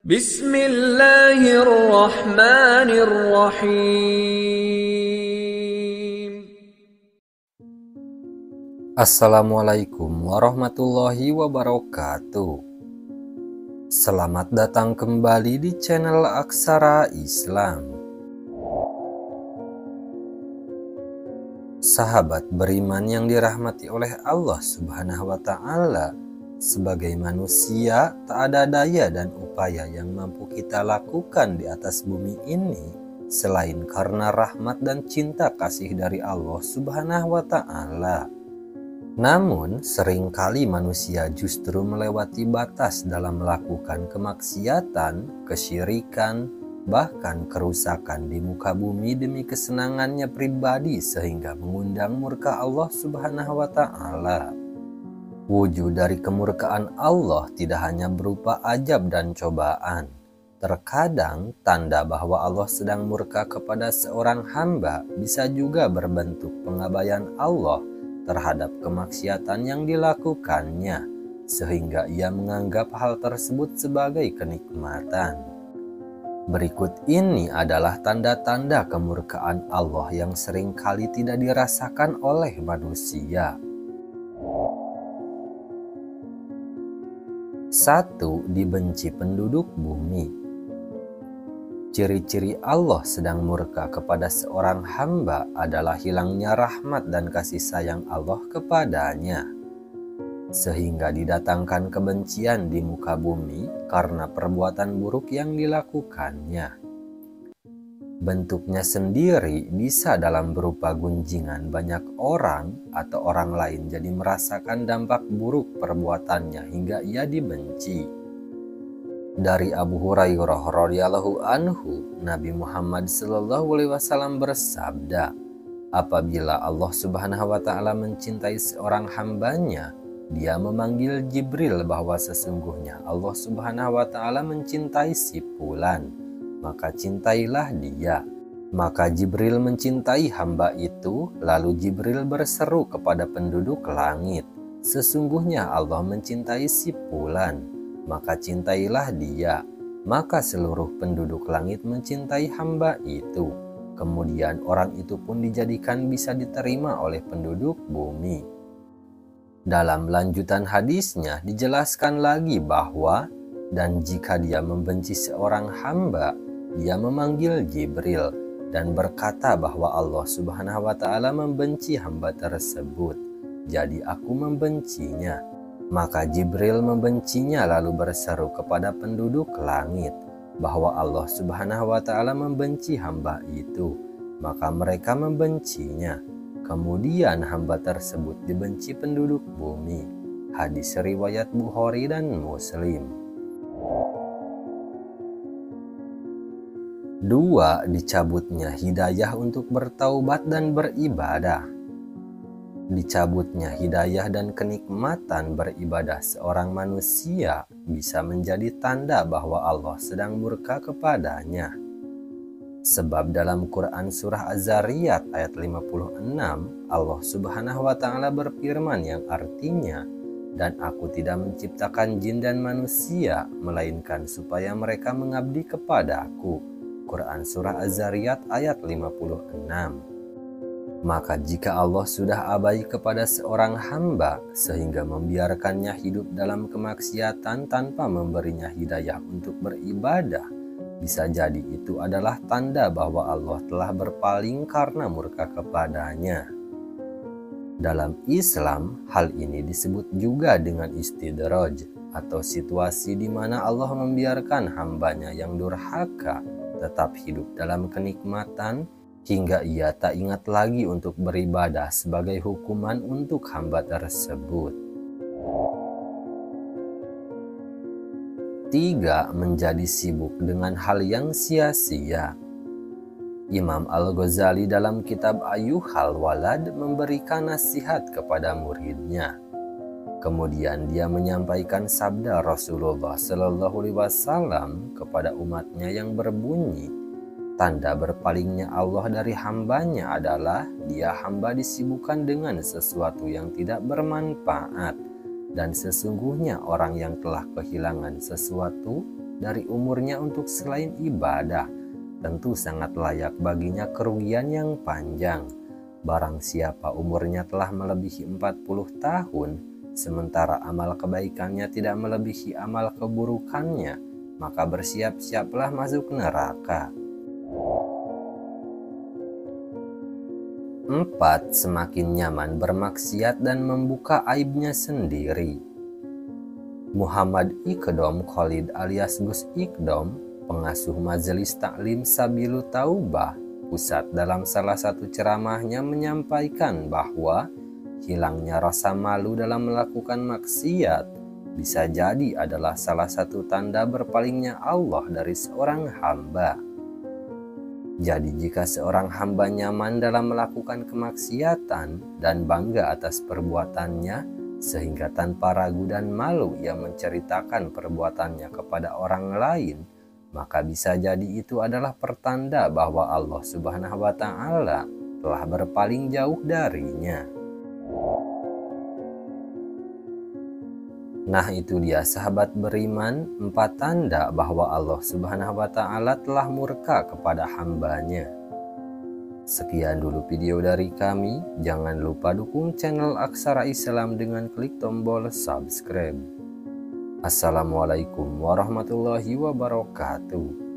Bismillahirrahmanirrahim. Assalamualaikum warahmatullahi wabarakatuh. Selamat datang kembali di channel Aksara Islam. Sahabat beriman yang dirahmati oleh Allah Subhanahu wa Ta'ala, sebagai manusia tak ada daya dan upaya yang mampu kita lakukan di atas bumi ini selain karena rahmat dan cinta kasih dari Allah Subhanahu wa Ta'ala. Namun, seringkali manusia justru melewati batas dalam melakukan kemaksiatan, kesyirikan, bahkan kerusakan di muka bumi demi kesenangannya pribadi sehingga mengundang murka Allah Subhanahu wa Ta'ala. Wujud dari kemurkaan Allah tidak hanya berupa ajab dan cobaan. Terkadang tanda bahwa Allah sedang murka kepada seorang hamba bisa juga berbentuk pengabaian Allah terhadap kemaksiatan yang dilakukannya, sehingga ia menganggap hal tersebut sebagai kenikmatan. Berikut ini adalah tanda-tanda kemurkaan Allah yang seringkali tidak dirasakan oleh manusia. 1. Dibenci penduduk bumi. Ciri-ciri Allah sedang murka kepada seorang hamba adalah hilangnya rahmat dan kasih sayang Allah kepadanya, sehingga didatangkan kebencian di muka bumi karena perbuatan buruk yang dilakukannya. Bentuknya sendiri bisa dalam berupa gunjingan banyak orang atau orang lain jadi merasakan dampak buruk perbuatannya hingga ia dibenci. Dari Abu Hurairah radhiyallahu anhu, Nabi Muhammad SAW bersabda, apabila Allah Subhanahu wa Ta'ala mencintai seorang hambanya, Dia memanggil Jibril bahwa sesungguhnya Allah Subhanahu wa Ta'ala mencintai si fulan, maka cintailah dia. Maka Jibril mencintai hamba itu, lalu Jibril berseru kepada penduduk langit, sesungguhnya Allah mencintai si fulan, maka cintailah dia. Maka seluruh penduduk langit mencintai hamba itu. Kemudian orang itu pun dijadikan bisa diterima oleh penduduk bumi. Dalam lanjutan hadisnya dijelaskan lagi bahwa, dan jika dia membenci seorang hamba, dia memanggil Jibril dan berkata bahwa Allah Subhanahu wa Ta'ala membenci hamba tersebut, jadi aku membencinya. Maka Jibril membencinya lalu berseru kepada penduduk langit bahwa Allah Subhanahu wa Ta'ala membenci hamba itu, maka mereka membencinya. Kemudian hamba tersebut dibenci penduduk bumi. Hadis riwayat Bukhari dan Muslim. 2. Dicabutnya hidayah untuk bertaubat dan beribadah. Dicabutnya hidayah dan kenikmatan beribadah seorang manusia bisa menjadi tanda bahwa Allah sedang murka kepadanya. Sebab dalam Quran surah Az-Zariyat ayat 56, Allah Subhanahu wa Ta'ala berfirman yang artinya, dan aku tidak menciptakan jin dan manusia melainkan supaya mereka mengabdi kepadaku. Quran surah Az-Zariyat ayat 56. Maka jika Allah sudah abai kepada seorang hamba sehingga membiarkannya hidup dalam kemaksiatan tanpa memberinya hidayah untuk beribadah, bisa jadi itu adalah tanda bahwa Allah telah berpaling karena murka kepadanya. Dalam Islam, hal ini disebut juga dengan istidraj, atau situasi di mana Allah membiarkan hambanya yang durhaka tetap hidup dalam kenikmatan hingga ia tak ingat lagi untuk beribadah sebagai hukuman untuk hamba tersebut. 3. Menjadi sibuk dengan hal yang sia-sia. Imam Al-Ghazali dalam kitab Ayyuhal Walad memberikan nasihat kepada muridnya. Kemudian dia menyampaikan sabda Rasulullah SAW kepada umatnya yang berbunyi, tanda berpalingnya Allah dari hambanya adalah dia hamba disibukkan dengan sesuatu yang tidak bermanfaat, dan sesungguhnya orang yang telah kehilangan sesuatu dari umurnya untuk selain ibadah, tentu sangat layak baginya kerugian yang panjang. Barang siapa umurnya telah melebihi 40 tahun, sementara amal kebaikannya tidak melebihi amal keburukannya, maka bersiap-siaplah masuk neraka. 4. Semakin nyaman bermaksiat dan membuka aibnya sendiri. Muhammad Iqdom Khalid alias Gus Iqdom, pengasuh Majelis Taklim Sabilu Taubah Pusat, dalam salah satu ceramahnya menyampaikan bahwa hilangnya rasa malu dalam melakukan maksiat bisa jadi adalah salah satu tanda berpalingnya Allah dari seorang hamba. Jadi jika seorang hamba nyaman dalam melakukan kemaksiatan dan bangga atas perbuatannya, sehingga tanpa ragu dan malu ia menceritakan perbuatannya kepada orang lain, maka bisa jadi itu adalah pertanda bahwa Allah Subhanahu wa Ta'ala telah berpaling jauh darinya. Nah, itu dia sahabat beriman, 4 tanda bahwa Allah Subhanahu wa Ta'ala telah murka kepada hambanya. Sekian dulu video dari kami. Jangan lupa dukung channel Aksara Islam dengan klik tombol subscribe. Assalamualaikum warahmatullahi wabarakatuh.